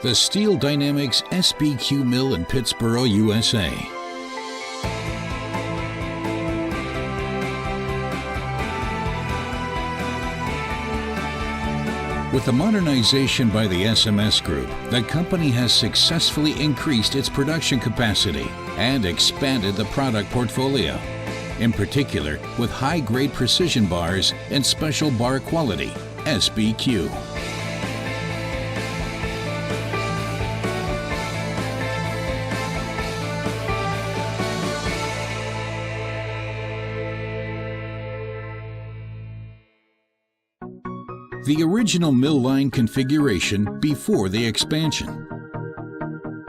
The Steel Dynamics SBQ mill in Pittsboro, USA. With the modernization by the SMS Group, the company has successfully increased its production capacity and expanded the product portfolio, in particular with high-grade precision bars and special bar quality, SBQ. The original mill line configuration before the expansion.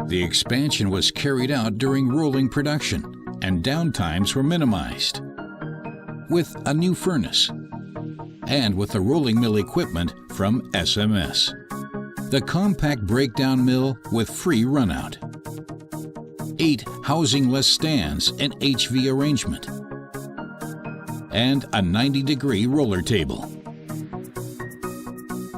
The expansion was carried out during rolling production, and downtimes were minimized. With a new furnace, and with the rolling mill equipment from SMS. The compact breakdown mill with free runout. 8 housing-less stands and HV arrangement. And a 90-degree roller table.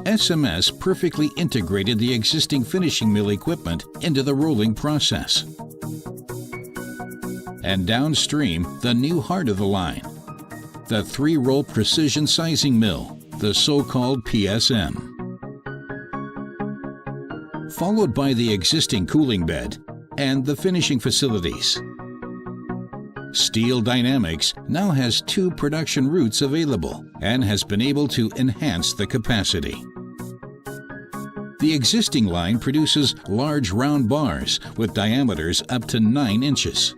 SMS perfectly integrated the existing finishing mill equipment into the rolling process. And downstream, the new heart of the line, the 3-roll precision sizing mill, the so-called PSM. Followed by the existing cooling bed and the finishing facilities. Steel Dynamics now has 2 production routes available and has been able to enhance the capacity. The existing line produces large round bars with diameters up to 9 inches.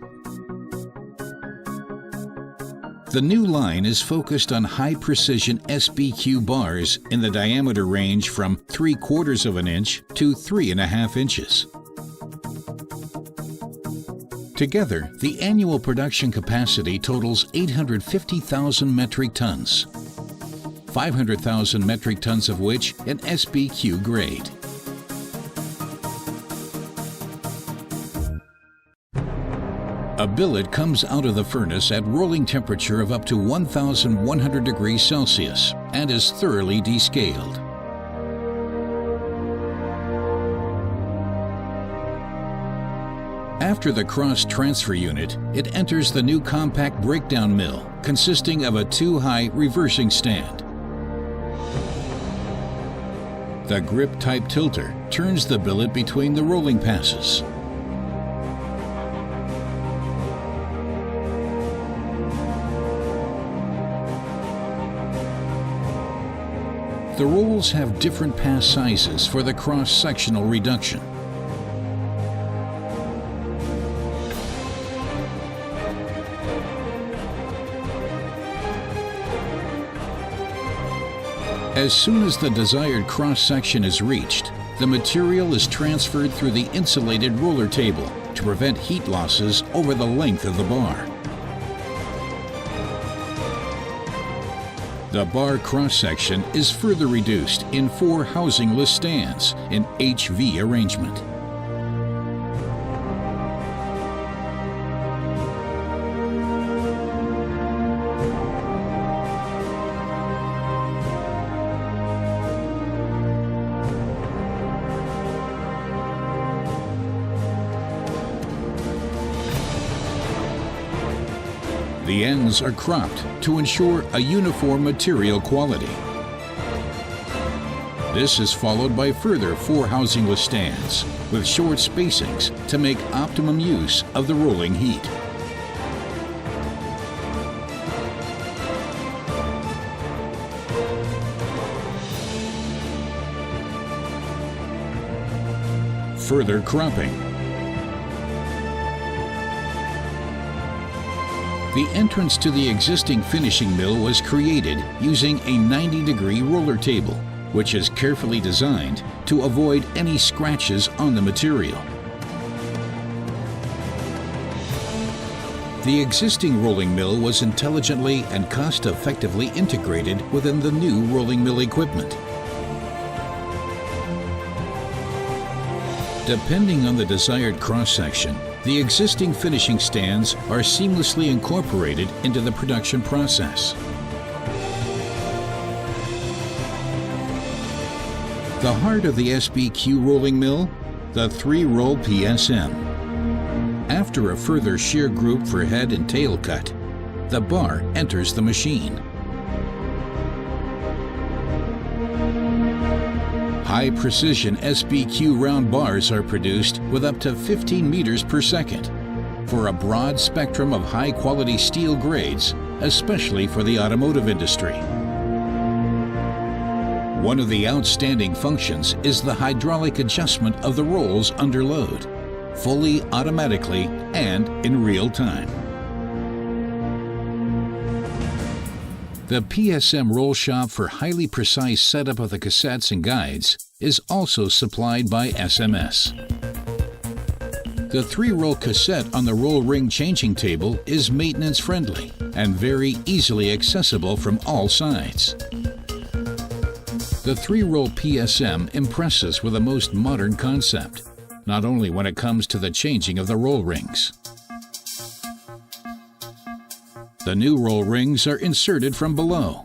The new line is focused on high-precision SBQ bars in the diameter range from 3/4 of an inch to 3.5 inches. Together, the annual production capacity totals 850,000 metric tons. 500,000 metric tons of which in SBQ grade. A billet comes out of the furnace at rolling temperature of up to 1,100 degrees Celsius and is thoroughly descaled. After the cross transfer unit, it enters the new compact breakdown mill consisting of a 2-high reversing stand. The grip-type tilter turns the billet between the rolling passes. The rolls have different pass sizes for the cross-sectional reduction. As soon as the desired cross-section is reached, the material is transferred through the insulated roller table to prevent heat losses over the length of the bar. The bar cross-section is further reduced in 4 housingless stands in HV arrangement. The ends are cropped to ensure a uniform material quality. This is followed by further 4 housingless stands with short spacings to make optimum use of the rolling heat. Further cropping. The entrance to the existing finishing mill was created using a 90-degree roller table, which is carefully designed to avoid any scratches on the material. The existing rolling mill was intelligently and cost-effectively integrated within the new rolling mill equipment. Depending on the desired cross-section, the existing finishing stands are seamlessly incorporated into the production process. The heart of the SBQ rolling mill the 3-roll PSM. After a further shear group for head and tail cut, the bar enters the machine. High-precision SBQ round bars are produced with up to 15 meters per second for a broad spectrum of high-quality steel grades, especially for the automotive industry. One of the outstanding functions is the hydraulic adjustment of the rolls under load, fully automatically and in real time. The PSM roll shop for highly precise setup of the cassettes and guides is also supplied by SMS. The 3-roll cassette on the roll ring changing table is maintenance friendly and very easily accessible from all sides. The 3-roll PSM impresses with the most modern concept, not only when it comes to the changing of the roll rings. The new roll rings are inserted from below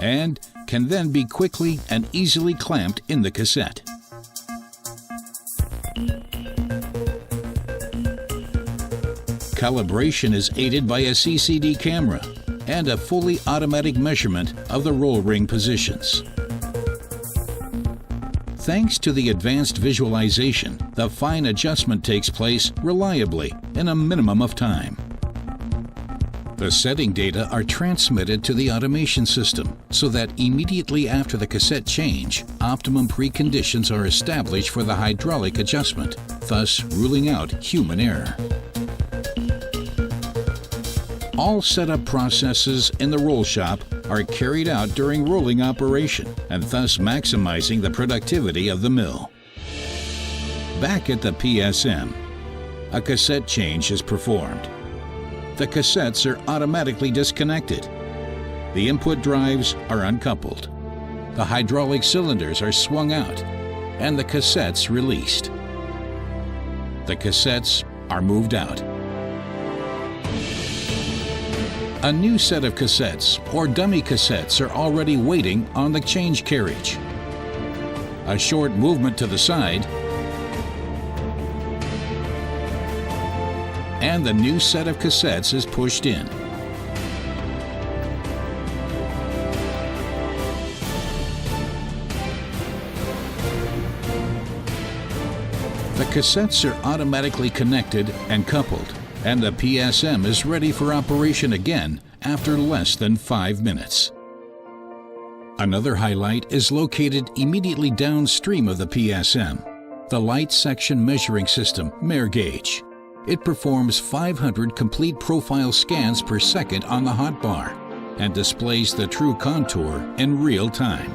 and can then be quickly and easily clamped in the cassette. Calibration is aided by a CCD camera and a fully automatic measurement of the roll ring positions. Thanks to the advanced visualization, the fine adjustment takes place reliably in a minimum of time. The setting data are transmitted to the automation system so that immediately after the cassette change, optimum preconditions are established for the hydraulic adjustment, thus ruling out human error. All setup processes in the roll shop are carried out during rolling operation and thus maximizing the productivity of the mill. Back at the PSM, a cassette change is performed. The cassettes are automatically disconnected. The input drives are uncoupled. The hydraulic cylinders are swung out and the cassettes released. The cassettes are moved out. A new set of cassettes or dummy cassettes are already waiting on the change carriage. A short movement to the side and the new set of cassettes is pushed in. The cassettes are automatically connected and coupled, and the PSM is ready for operation again after less than 5 minutes. Another highlight is located immediately downstream of the PSM, the light section measuring system, Mere Gauge. It performs 500 complete profile scans per second on the hotbar and displays the true contour in real time.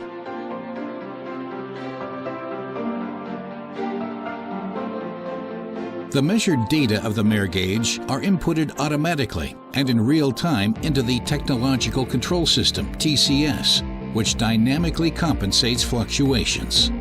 The measured data of the Mere Gauge are inputted automatically and in real time into the Technological Control System, TCS, which dynamically compensates fluctuations.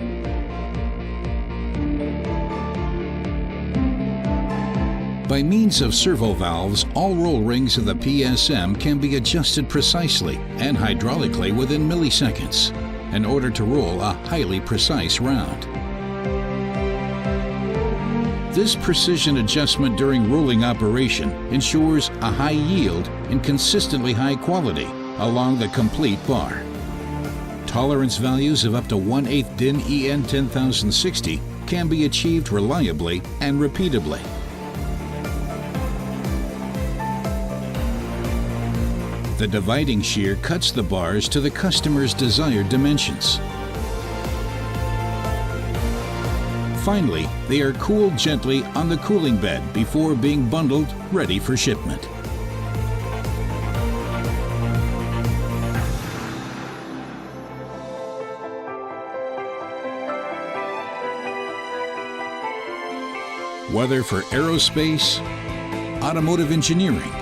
By means of servo valves, all roll rings of the PSM can be adjusted precisely and hydraulically within milliseconds in order to roll a highly precise round. This precision adjustment during rolling operation ensures a high yield and consistently high quality along the complete bar. Tolerance values of up to 1/8 DIN EN 10060 can be achieved reliably and repeatably. The dividing shear cuts the bars to the customer's desired dimensions. Finally, they are cooled gently on the cooling bed before being bundled, ready for shipment. Whether for aerospace, automotive engineering,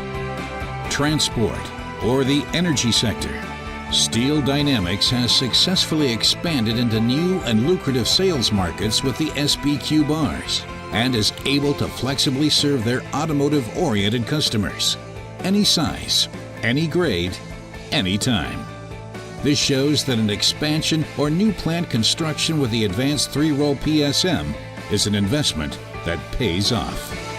transport, or the energy sector, Steel Dynamics has successfully expanded into new and lucrative sales markets with the SBQ bars and is able to flexibly serve their automotive-oriented customers. Any size, any grade, any time. This shows that an expansion or new plant construction with the advanced 3-roll PSM is an investment that pays off.